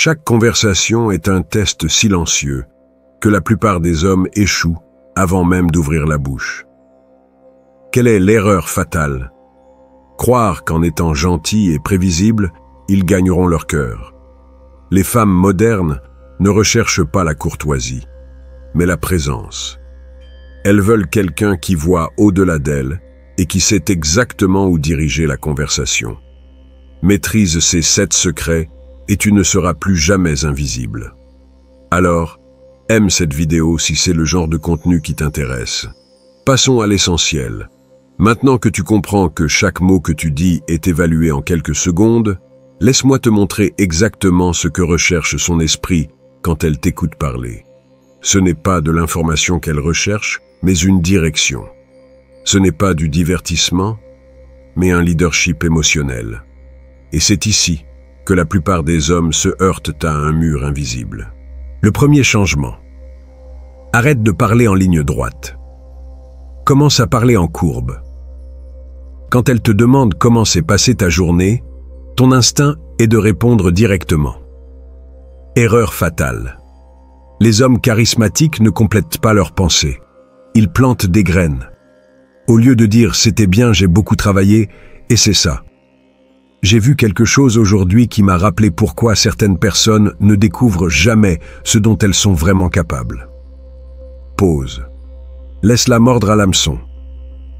Chaque conversation est un test silencieux que la plupart des hommes échouent avant même d'ouvrir la bouche. Quelle est l'erreur fatale? Croire qu'en étant gentils et prévisibles, ils gagneront leur cœur. Les femmes modernes ne recherchent pas la courtoisie, mais la présence. Elles veulent quelqu'un qui voit au-delà d'elles et qui sait exactement où diriger la conversation. Maîtrise ces 7 secrets et tu ne seras plus jamais invisible. Alors, aime cette vidéo si c'est le genre de contenu qui t'intéresse. Passons à l'essentiel. Maintenant que tu comprends que chaque mot que tu dis est évalué en quelques secondes, laisse-moi te montrer exactement ce que recherche son esprit quand elle t'écoute parler. Ce n'est pas de l'information qu'elle recherche, mais une direction. Ce n'est pas du divertissement, mais un leadership émotionnel. Et c'est ici que la plupart des hommes se heurtent à un mur invisible. Le premier changement. Arrête de parler en ligne droite. Commence à parler en courbe. Quand elle te demande comment s'est passée ta journée, ton instinct est de répondre directement. Erreur fatale. Les hommes charismatiques ne complètent pas leurs pensées. Ils plantent des graines. Au lieu de dire « c'était bien, j'ai beaucoup travaillé » et c'est ça. J'ai vu quelque chose aujourd'hui qui m'a rappelé pourquoi certaines personnes ne découvrent jamais ce dont elles sont vraiment capables. Pause. Laisse-la mordre à l'hameçon.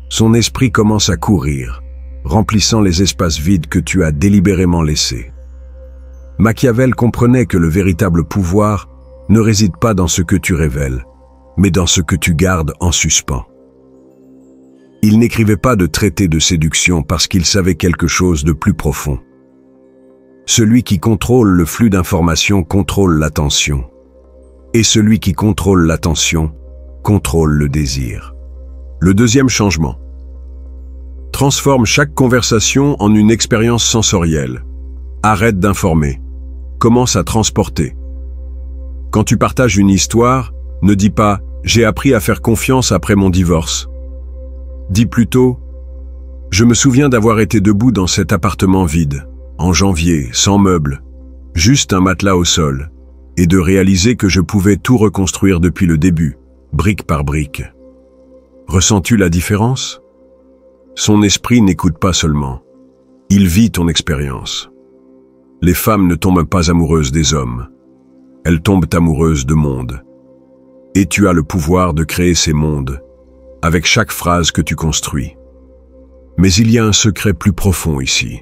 Son esprit commence à courir, remplissant les espaces vides que tu as délibérément laissés. Machiavel comprenait que le véritable pouvoir ne réside pas dans ce que tu révèles, mais dans ce que tu gardes en suspens. Il n'écrivait pas de traité de séduction parce qu'il savait quelque chose de plus profond. Celui qui contrôle le flux d'informations contrôle l'attention. Et celui qui contrôle l'attention contrôle le désir. Le deuxième changement. Transforme chaque conversation en une expérience sensorielle. Arrête d'informer. Commence à transporter. Quand tu partages une histoire, ne dis pas « j'ai appris à faire confiance après mon divorce ». Dis plutôt « je me souviens d'avoir été debout dans cet appartement vide, en janvier, sans meubles, juste un matelas au sol, et de réaliser que je pouvais tout reconstruire depuis le début, brique par brique. » Ressens-tu la différence? Son esprit n'écoute pas seulement. Il vit ton expérience. Les femmes ne tombent pas amoureuses des hommes. Elles tombent amoureuses de mondes. Et tu as le pouvoir de créer ces mondes, avec chaque phrase que tu construis. Mais il y a un secret plus profond ici.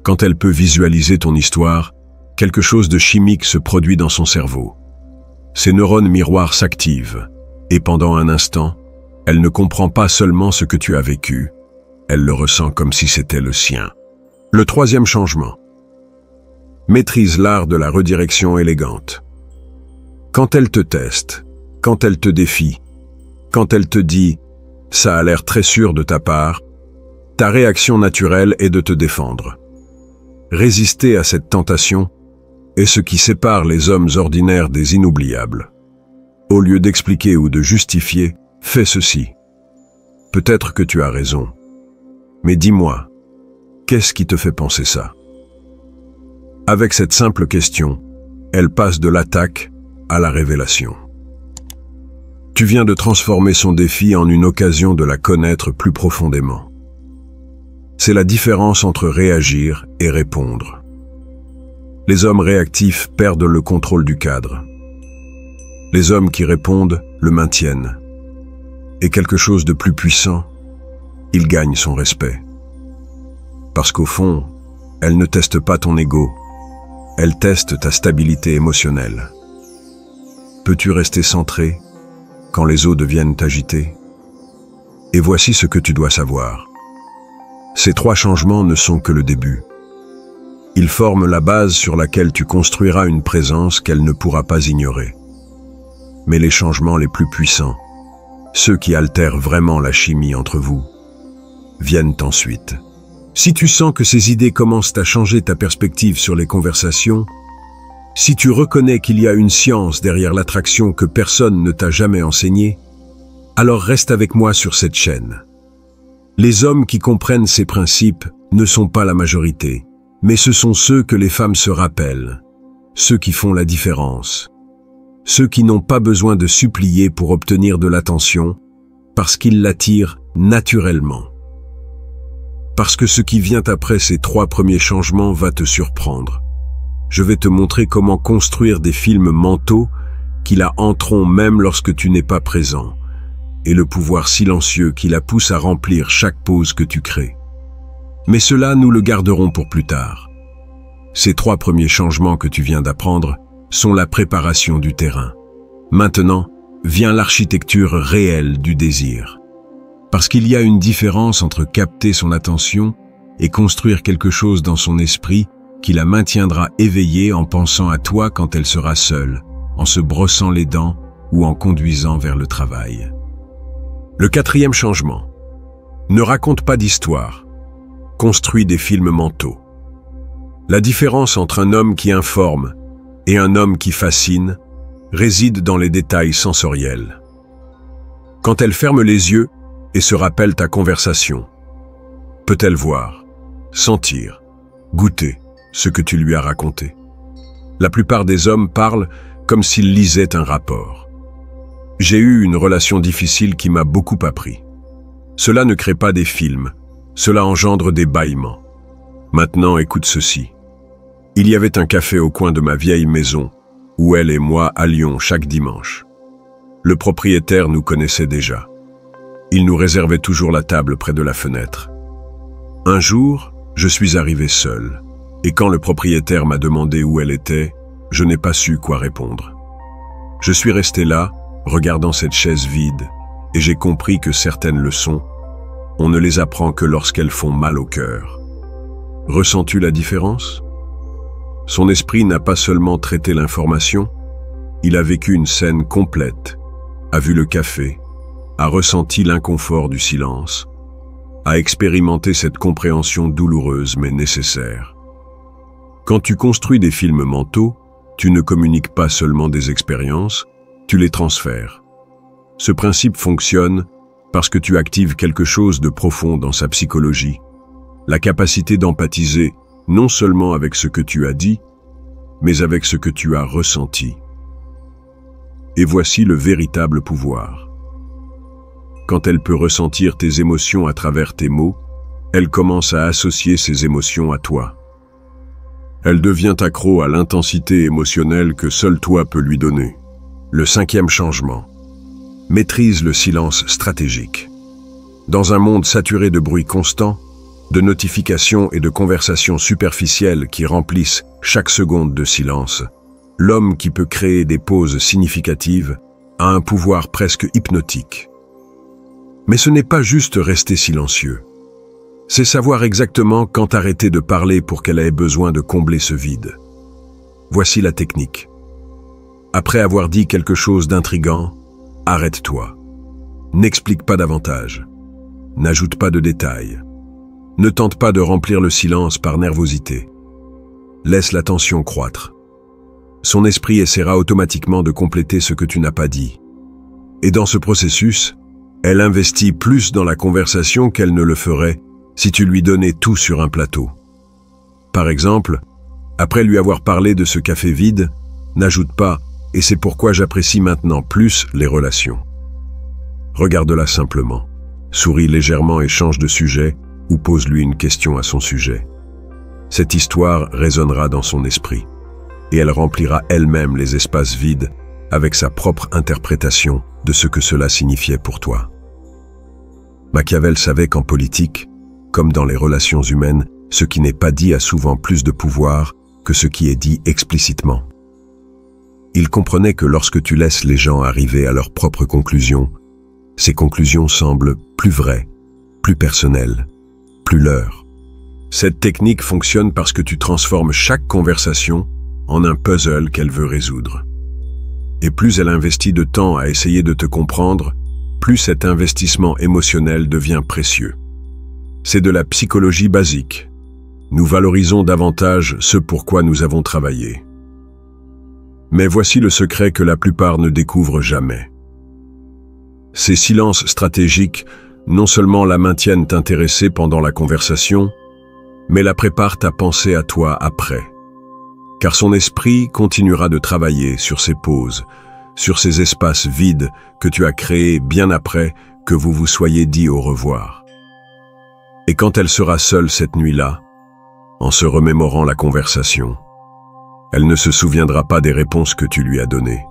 Quand elle peut visualiser ton histoire, quelque chose de chimique se produit dans son cerveau. Ses neurones miroirs s'activent, et pendant un instant, elle ne comprend pas seulement ce que tu as vécu, elle le ressent comme si c'était le sien. Le troisième changement. Maîtrise l'art de la redirection élégante. Quand elle te teste, quand elle te défie, quand elle te dit « ça a l'air très sûr de ta part », ta réaction naturelle est de te défendre. Résister à cette tentation est ce qui sépare les hommes ordinaires des inoubliables. Au lieu d'expliquer ou de justifier, fais ceci. Peut-être que tu as raison, mais dis-moi, qu'est-ce qui te fait penser ça? Avec cette simple question, elle passe de l'attaque à la révélation. Tu viens de transformer son défi en une occasion de la connaître plus profondément. C'est la différence entre réagir et répondre. Les hommes réactifs perdent le contrôle du cadre. Les hommes qui répondent le maintiennent. Et quelque chose de plus puissant, ils gagnent son respect. Parce qu'au fond, elle ne teste pas ton ego, elle teste ta stabilité émotionnelle. Peux-tu rester centré quand les eaux deviennent agitées? Et voici ce que tu dois savoir. Ces 3 changements ne sont que le début. Ils forment la base sur laquelle tu construiras une présence qu'elle ne pourra pas ignorer. Mais les changements les plus puissants, ceux qui altèrent vraiment la chimie entre vous, viennent ensuite. Si tu sens que ces idées commencent à changer ta perspective sur les conversations, si tu reconnais qu'il y a une science derrière l'attraction que personne ne t'a jamais enseignée, alors reste avec moi sur cette chaîne. Les hommes qui comprennent ces principes ne sont pas la majorité, mais ce sont ceux que les femmes se rappellent. ceux qui font la différence. Ceux qui n'ont pas besoin de supplier pour obtenir de l'attention, parce qu'ils l'attirent naturellement. Parce que ce qui vient après ces 3 premiers changements va te surprendre. Je vais te montrer comment construire des films mentaux qui la hanteront même lorsque tu n'es pas présent, et le pouvoir silencieux qui la pousse à remplir chaque pause que tu crées. Mais cela, nous le garderons pour plus tard. Ces 3 premiers changements que tu viens d'apprendre sont la préparation du terrain. Maintenant, vient l'architecture réelle du désir. Parce qu'il y a une différence entre capter son attention et construire quelque chose dans son esprit qui la maintiendra éveillée en pensant à toi quand elle sera seule, en se brossant les dents ou en conduisant vers le travail. Le 4e changement. Ne raconte pas d'histoire. Construis des films mentaux. La différence entre un homme qui informe et un homme qui fascine réside dans les détails sensoriels. Quand elle ferme les yeux et se rappelle ta conversation, peut-elle voir, sentir, goûter ce que tu lui as raconté? La plupart des hommes parlent comme s'ils lisaient un rapport. J'ai eu une relation difficile qui m'a beaucoup appris. Cela ne crée pas des films, cela engendre des bâillements. Maintenant, écoute ceci. Il y avait un café au coin de ma vieille maison, où elle et moi allions chaque dimanche. Le propriétaire nous connaissait déjà. Il nous réservait toujours la table près de la fenêtre. Un jour, je suis arrivé seul, et quand le propriétaire m'a demandé où elle était, je n'ai pas su quoi répondre. Je suis resté là, regardant cette chaise vide, et j'ai compris que certaines leçons, on ne les apprend que lorsqu'elles font mal au cœur. Ressens-tu la différence? Son esprit n'a pas seulement traité l'information, il a vécu une scène complète, a vu le café, a ressenti l'inconfort du silence, a expérimenté cette compréhension douloureuse mais nécessaire. Quand tu construis des films mentaux, tu ne communiques pas seulement des expériences, tu les transfères. Ce principe fonctionne parce que tu actives quelque chose de profond dans sa psychologie, la capacité d'empathiser non seulement avec ce que tu as dit, mais avec ce que tu as ressenti. Et voici le véritable pouvoir. Quand elle peut ressentir tes émotions à travers tes mots, elle commence à associer ces émotions à toi. Elle devient accro à l'intensité émotionnelle que seul toi peux lui donner. Le 5e changement. Maîtrise le silence stratégique. Dans un monde saturé de bruit constant, de notifications et de conversations superficielles qui remplissent chaque seconde de silence, l'homme qui peut créer des pauses significatives a un pouvoir presque hypnotique. Mais ce n'est pas juste rester silencieux. C'est savoir exactement quand arrêter de parler pour qu'elle ait besoin de combler ce vide. Voici la technique. Après avoir dit quelque chose d'intriguant, arrête-toi. N'explique pas davantage. N'ajoute pas de détails. Ne tente pas de remplir le silence par nervosité. Laisse la tension croître. Son esprit essaiera automatiquement de compléter ce que tu n'as pas dit. Et dans ce processus, elle investit plus dans la conversation qu'elle ne le ferait si tu lui donnais tout sur un plateau. Par exemple, après lui avoir parlé de ce café vide, n'ajoute pas « et c'est pourquoi j'apprécie maintenant plus les relations ». Regarde-la simplement, souris légèrement et change de sujet ou pose-lui une question à son sujet. Cette histoire résonnera dans son esprit et elle remplira elle-même les espaces vides avec sa propre interprétation de ce que cela signifiait pour toi. Machiavel savait qu'en politique, comme dans les relations humaines, ce qui n'est pas dit a souvent plus de pouvoir que ce qui est dit explicitement. Il comprenait que lorsque tu laisses les gens arriver à leurs propres conclusions, ces conclusions semblent plus vraies, plus personnelles, plus leurs. Cette technique fonctionne parce que tu transformes chaque conversation en un puzzle qu'elle veut résoudre. Et plus elle investit de temps à essayer de te comprendre, plus cet investissement émotionnel devient précieux. C'est de la psychologie basique. Nous valorisons davantage ce pour quoi nous avons travaillé. Mais voici le secret que la plupart ne découvrent jamais. Ces silences stratégiques non seulement la maintiennent intéressée pendant la conversation, mais la préparent à penser à toi après. car son esprit continuera de travailler sur ces pauses, sur ces espaces vides que tu as créés bien après que vous vous soyez dit au revoir. Et quand elle sera seule cette nuit-là, en se remémorant la conversation, elle ne se souviendra pas des réponses que tu lui as données.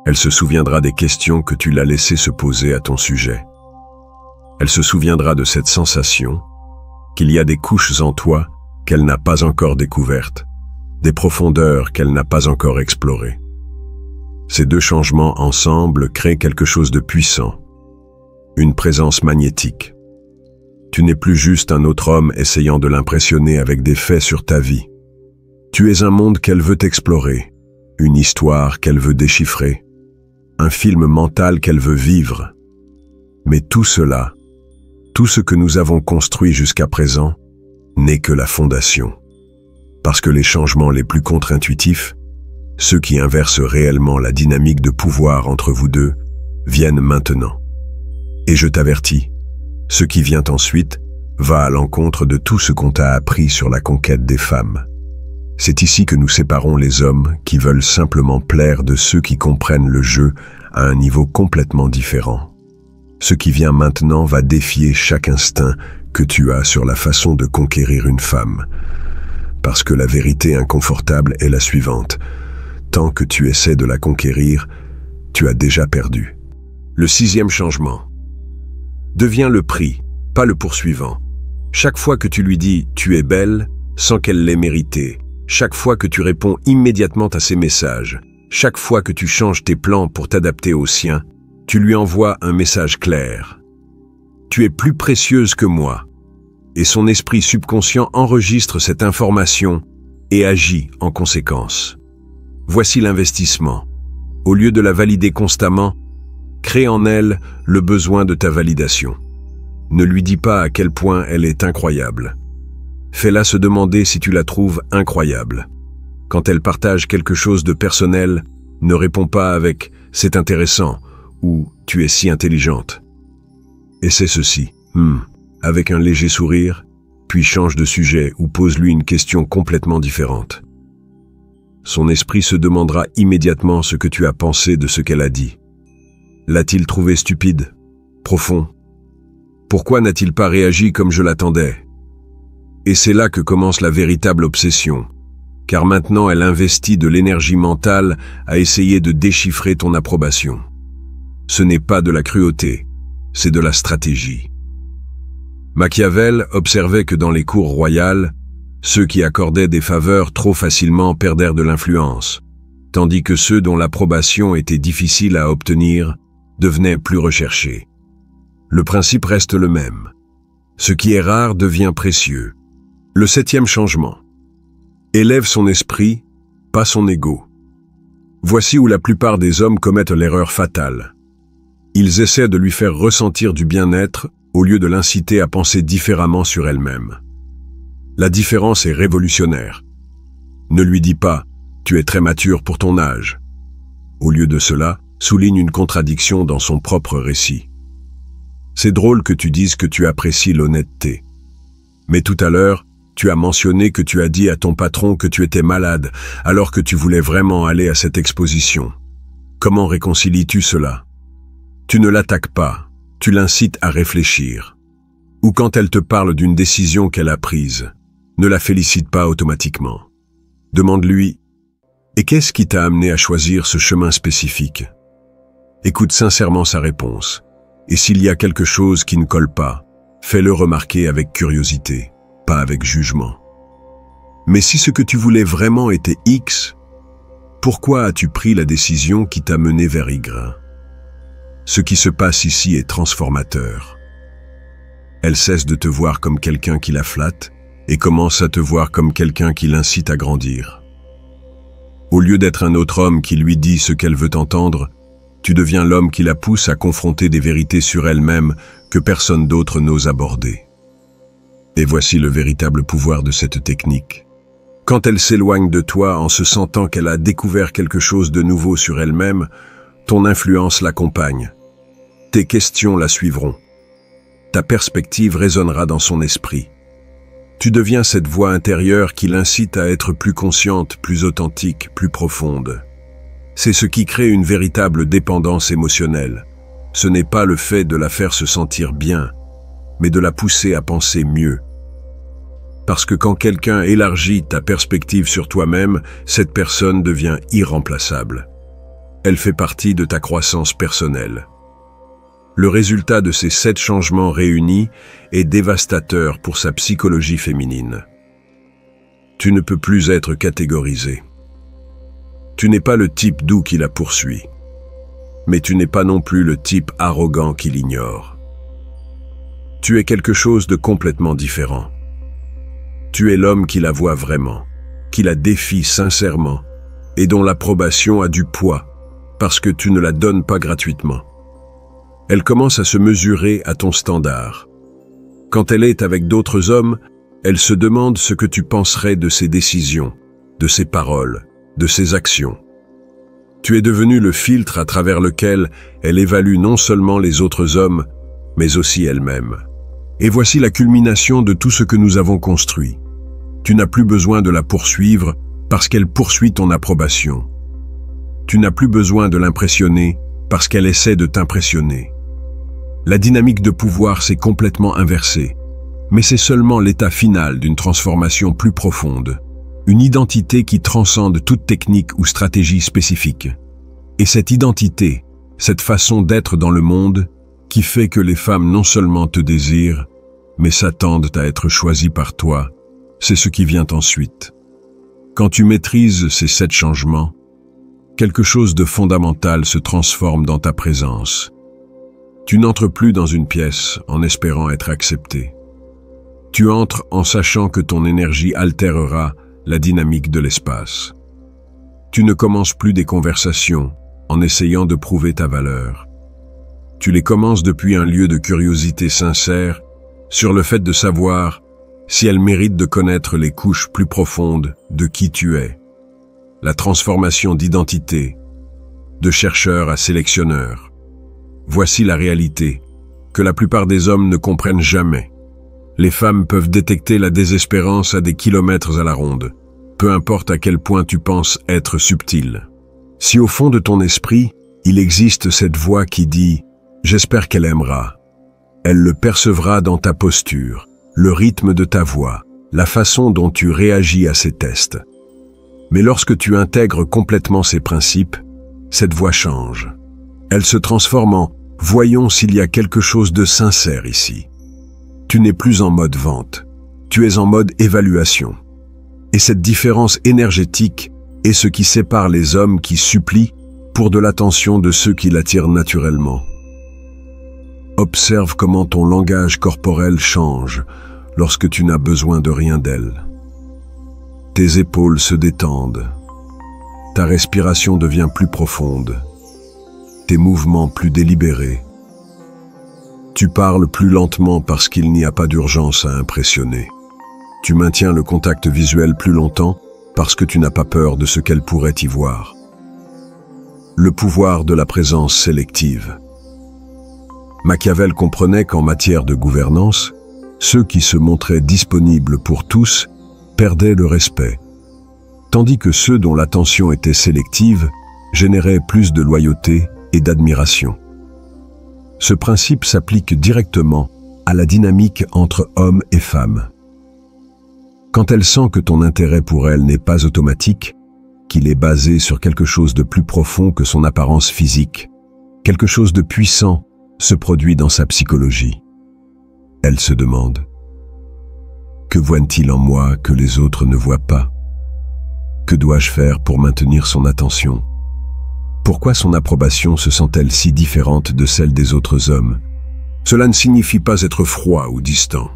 Elle se souviendra des questions que tu l'as laissé se poser à ton sujet. Elle se souviendra de cette sensation qu'il y a des couches en toi qu'elle n'a pas encore découvertes, des profondeurs qu'elle n'a pas encore explorées. Ces deux changements ensemble créent quelque chose de puissant, une présence magnétique. Tu n'es plus juste un autre homme essayant de l'impressionner avec des faits sur ta vie. Tu es un monde qu'elle veut explorer, une histoire qu'elle veut déchiffrer, un film mental qu'elle veut vivre. Mais tout cela, tout ce que nous avons construit jusqu'à présent, n'est que la fondation. Parce que les changements les plus contre-intuitifs, ceux qui inversent réellement la dynamique de pouvoir entre vous deux, viennent maintenant. Et je t'avertis, ce qui vient ensuite va à l'encontre de tout ce qu'on t'a appris sur la conquête des femmes. C'est ici que nous séparons les hommes qui veulent simplement plaire de ceux qui comprennent le jeu à un niveau complètement différent. Ce qui vient maintenant va défier chaque instinct que tu as sur la façon de conquérir une femme. Parce que la vérité inconfortable est la suivante. Tant que tu essaies de la conquérir, tu as déjà perdu. Le 6e changement. Deviens le prix, pas le poursuivant. Chaque fois que tu lui dis « tu es belle » sans qu'elle l'ait mérité, chaque fois que tu réponds immédiatement à ses messages, chaque fois que tu changes tes plans pour t'adapter aux siens, tu lui envoies un message clair. Tu es plus précieuse que moi. Et son esprit subconscient enregistre cette information et agit en conséquence. Voici l'investissement. Au lieu de la valider constamment, crée en elle le besoin de ta validation. Ne lui dis pas à quel point elle est incroyable. Fais-la se demander si tu la trouves incroyable. Quand elle partage quelque chose de personnel, ne réponds pas avec « c'est intéressant » ou « tu es si intelligente ». Essaie ceci, avec un léger sourire, puis change de sujet ou pose-lui une question complètement différente. Son esprit se demandera immédiatement ce que tu as pensé de ce qu'elle a dit. L'a-t-il trouvé stupide, profond? Pourquoi n'a-t-il pas réagi comme je l'attendais? Et c'est là que commence la véritable obsession, car maintenant elle investit de l'énergie mentale à essayer de déchiffrer ton approbation. Ce n'est pas de la cruauté, c'est de la stratégie. Machiavel observait que dans les cours royales, ceux qui accordaient des faveurs trop facilement perdèrent de l'influence, tandis que ceux dont l'approbation était difficile à obtenir devenaient plus recherchés. Le principe reste le même. Ce qui est rare devient précieux. Le 7e changement. Élève son esprit, pas son ego. Voici où la plupart des hommes commettent l'erreur fatale. Ils essaient de lui faire ressentir du bien-être au lieu de l'inciter à penser différemment sur elle-même. La différence est révolutionnaire. Ne lui dis pas « tu es très mature pour ton âge ». Au lieu de cela, souligne une contradiction dans son propre récit. C'est drôle que tu dises que tu apprécies l'honnêteté. Mais tout à l'heure, tu as mentionné que tu as dit à ton patron que tu étais malade alors que tu voulais vraiment aller à cette exposition. Comment réconcilies-tu cela? Tu ne l'attaques pas, tu l'incites à réfléchir. Ou quand elle te parle d'une décision qu'elle a prise, ne la félicite pas automatiquement. Demande-lui « Et qu'est-ce qui t'a amené à choisir ce chemin spécifique ?» Écoute sincèrement sa réponse. Et s'il y a quelque chose qui ne colle pas, fais-le remarquer avec curiosité, pas avec jugement. Mais si ce que tu voulais vraiment était X, pourquoi as-tu pris la décision qui t'a mené vers Y? Ce qui se passe ici est transformateur. Elle cesse de te voir comme quelqu'un qui la flatte et commence à te voir comme quelqu'un qui l'incite à grandir. Au lieu d'être un autre homme qui lui dit ce qu'elle veut entendre, tu deviens l'homme qui la pousse à confronter des vérités sur elle-même que personne d'autre n'ose aborder. Et voici le véritable pouvoir de cette technique. Quand elle s'éloigne de toi en se sentant qu'elle a découvert quelque chose de nouveau sur elle-même, ton influence l'accompagne. Tes questions la suivront. Ta perspective résonnera dans son esprit. Tu deviens cette voix intérieure qui l'incite à être plus consciente, plus authentique, plus profonde. C'est ce qui crée une véritable dépendance émotionnelle. Ce n'est pas le fait de la faire se sentir bien, mais de la pousser à penser mieux. Parce que quand quelqu'un élargit ta perspective sur toi-même, cette personne devient irremplaçable. Elle fait partie de ta croissance personnelle. Le résultat de ces 7 changements réunis est dévastateur pour sa psychologie féminine. Tu ne peux plus être catégorisé. Tu n'es pas le type doux qui la poursuit, mais tu n'es pas non plus le type arrogant qui l'ignore. Tu es quelque chose de complètement différent. Tu es l'homme qui la voit vraiment, qui la défie sincèrement et dont l'approbation a du poids parce que tu ne la donnes pas gratuitement. Elle commence à se mesurer à ton standard. Quand elle est avec d'autres hommes, elle se demande ce que tu penserais de ses décisions, de ses paroles, de ses actions. Tu es devenu le filtre à travers lequel elle évalue non seulement les autres hommes, mais aussi elle-même. Et voici la culmination de tout ce que nous avons construit. Tu n'as plus besoin de la poursuivre parce qu'elle poursuit ton approbation. Tu n'as plus besoin de l'impressionner parce qu'elle essaie de t'impressionner. La dynamique de pouvoir s'est complètement inversée, mais c'est seulement l'état final d'une transformation plus profonde, une identité qui transcende toute technique ou stratégie spécifique. Et cette identité, cette façon d'être dans le monde, qui fait que les femmes non seulement te désirent, mais s'attendent à être choisies par toi, c'est ce qui vient ensuite. Quand tu maîtrises ces 7 changements, quelque chose de fondamental se transforme dans ta présence. Tu n'entres plus dans une pièce en espérant être accepté. Tu entres en sachant que ton énergie altérera la dynamique de l'espace. Tu ne commences plus des conversations en essayant de prouver ta valeur. Tu les commences depuis un lieu de curiosité sincère sur le fait de savoir si elles méritent de connaître les couches plus profondes de qui tu es. La transformation d'identité, de chercheur à sélectionneur. Voici la réalité, que la plupart des hommes ne comprennent jamais. Les femmes peuvent détecter la désespérance à des kilomètres à la ronde, peu importe à quel point tu penses être subtil. Si au fond de ton esprit, il existe cette voix qui dit « J'espère qu'elle aimera », elle le percevra dans ta posture, le rythme de ta voix, la façon dont tu réagis à ces tests. Mais lorsque tu intègres complètement ces principes, cette voix change. Elle se transforme en « Voyons s'il y a quelque chose de sincère ici ». Tu n'es plus en mode vente, tu es en mode évaluation. Et cette différence énergétique est ce qui sépare les hommes qui supplient pour de l'attention de ceux qui l'attirent naturellement. Observe comment ton langage corporel change lorsque tu n'as besoin de rien d'elle. Tes épaules se détendent, ta respiration devient plus profonde, tes mouvements plus délibérés. Tu parles plus lentement parce qu'il n'y a pas d'urgence à impressionner. Tu maintiens le contact visuel plus longtemps parce que tu n'as pas peur de ce qu'elle pourrait y voir. Le pouvoir de la présence sélective. Machiavel comprenait qu'en matière de gouvernance, ceux qui se montraient disponibles pour tous perdaient le respect, tandis que ceux dont l'attention était sélective généraient plus de loyauté et d'admiration. Ce principe s'applique directement à la dynamique entre hommes et femmes. Quand elle sent que ton intérêt pour elle n'est pas automatique, qu'il est basé sur quelque chose de plus profond que son apparence physique, quelque chose de puissant se produit dans sa psychologie. Elle se demande « Que voit-il en moi que les autres ne voient pas? Que dois-je faire pour maintenir son attention? Pourquoi son approbation se sent-elle si différente de celle des autres hommes? » Cela ne signifie pas être froid ou distant.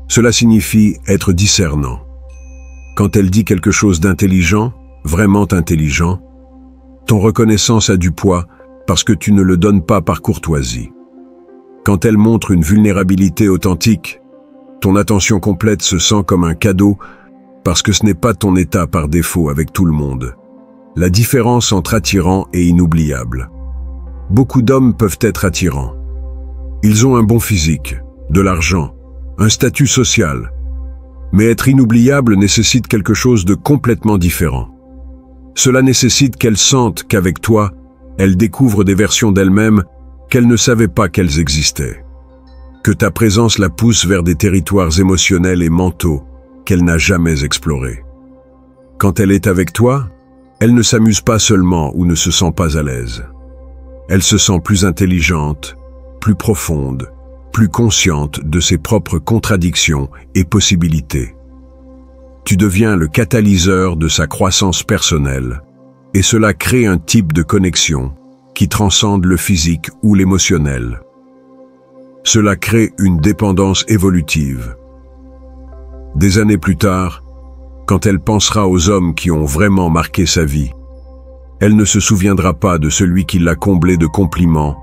Cela signifie être discernant. Quand elle dit quelque chose d'intelligent, vraiment intelligent, ton reconnaissance a du poids parce que tu ne le donnes pas par courtoisie. Quand elle montre une vulnérabilité authentique, ton attention complète se sent comme un cadeau parce que ce n'est pas ton état par défaut avec tout le monde. La différence entre attirant et inoubliable. Beaucoup d'hommes peuvent être attirants. Ils ont un bon physique, de l'argent, un statut social. Mais être inoubliable nécessite quelque chose de complètement différent. Cela nécessite qu'elle sente qu'avec toi, elle découvre des versions d'elle-même qu'elle ne savait pas qu'elles existaient. Que ta présence la pousse vers des territoires émotionnels et mentaux qu'elle n'a jamais explorés. Quand elle est avec toi, elle ne s'amuse pas seulement ou ne se sent pas à l'aise. Elle se sent plus intelligente, plus profonde, plus consciente de ses propres contradictions et possibilités. Tu deviens le catalyseur de sa croissance personnelle, et cela crée un type de connexion qui transcende le physique ou l'émotionnel. Cela crée une dépendance évolutive. Des années plus tard, quand elle pensera aux hommes qui ont vraiment marqué sa vie, elle ne se souviendra pas de celui qui l'a comblée de compliments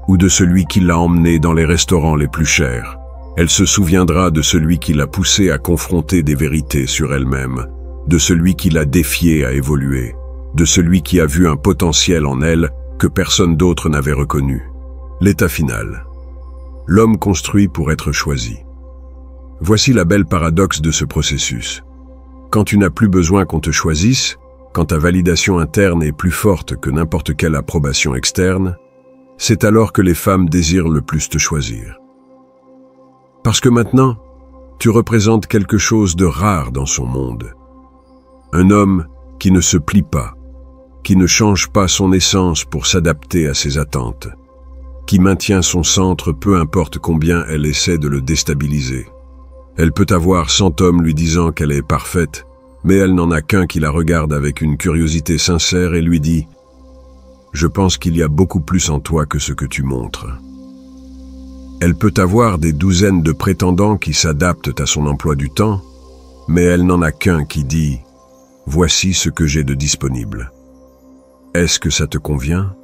ou de celui qui l'a emmenée dans les restaurants les plus chers. Elle se souviendra de celui qui l'a poussée à confronter des vérités sur elle-même, de celui qui l'a défiée à évoluer, de celui qui a vu un potentiel en elle que personne d'autre n'avait reconnu. L'état final. L'homme construit pour être choisi. Voici la belle paradoxe de ce processus. Quand tu n'as plus besoin qu'on te choisisse, quand ta validation interne est plus forte que n'importe quelle approbation externe, c'est alors que les femmes désirent le plus te choisir. Parce que maintenant, tu représentes quelque chose de rare dans son monde. Un homme qui ne se plie pas, qui ne change pas son essence pour s'adapter à ses attentes, qui maintient son centre peu importe combien elle essaie de le déstabiliser. Elle peut avoir 100 hommes lui disant qu'elle est parfaite, mais elle n'en a qu'un qui la regarde avec une curiosité sincère et lui dit « Je pense qu'il y a beaucoup plus en toi que ce que tu montres. » Elle peut avoir des douzaines de prétendants qui s'adaptent à son emploi du temps, mais elle n'en a qu'un qui dit « Voici ce que j'ai de disponible. » Est-ce que ça te convient?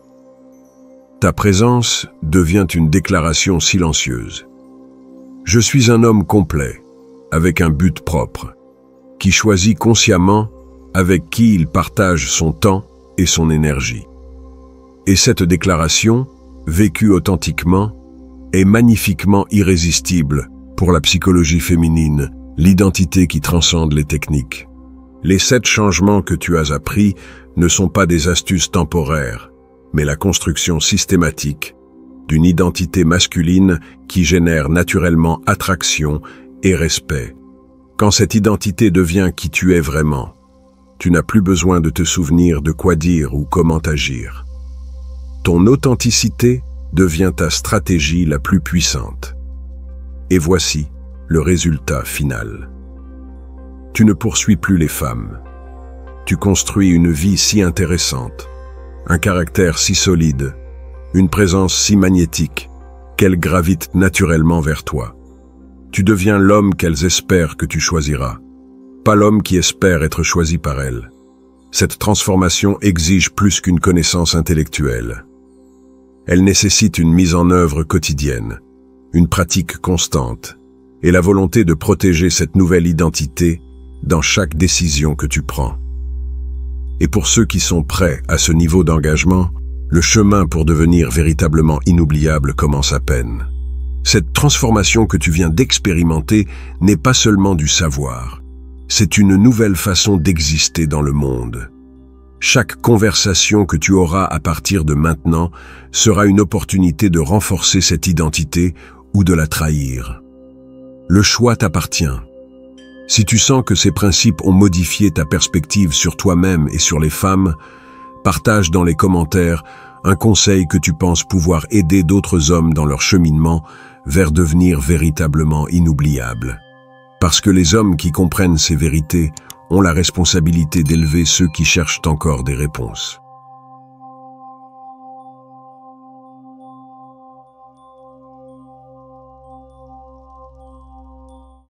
Ta présence devient une déclaration silencieuse. Je suis un homme complet, avec un but propre, qui choisit consciemment avec qui il partage son temps et son énergie. Et cette déclaration, vécue authentiquement, est magnifiquement irrésistible pour la psychologie féminine, l'identité qui transcende les techniques. Les 7 changements que tu as appris ne sont pas des astuces temporaires, mais la construction systématique d'une identité masculine qui génère naturellement attraction et respect. Quand cette identité devient qui tu es vraiment, tu n'as plus besoin de te souvenir de quoi dire ou comment agir. Ton authenticité devient ta stratégie la plus puissante. Et voici le résultat final. Tu ne poursuis plus les femmes. Tu construis une vie si intéressante, un caractère si solide, une présence si magnétique, qu'elles gravitent naturellement vers toi. Tu deviens l'homme qu'elles espèrent que tu choisiras, pas l'homme qui espère être choisi par elles. Cette transformation exige plus qu'une connaissance intellectuelle. Elle nécessite une mise en œuvre quotidienne, une pratique constante, et la volonté de protéger cette nouvelle identité dans chaque décision que tu prends. Et pour ceux qui sont prêts à ce niveau d'engagement, le chemin pour devenir véritablement inoubliable commence à peine. Cette transformation que tu viens d'expérimenter n'est pas seulement du savoir, c'est une nouvelle façon d'exister dans le monde. Chaque conversation que tu auras à partir de maintenant sera une opportunité de renforcer cette identité ou de la trahir. Le choix t'appartient. Si tu sens que ces principes ont modifié ta perspective sur toi-même et sur les femmes, partage dans les commentaires un conseil que tu penses pouvoir aider d'autres hommes dans leur cheminement vers devenir véritablement inoubliables. Parce que les hommes qui comprennent ces vérités ont la responsabilité d'élever ceux qui cherchent encore des réponses.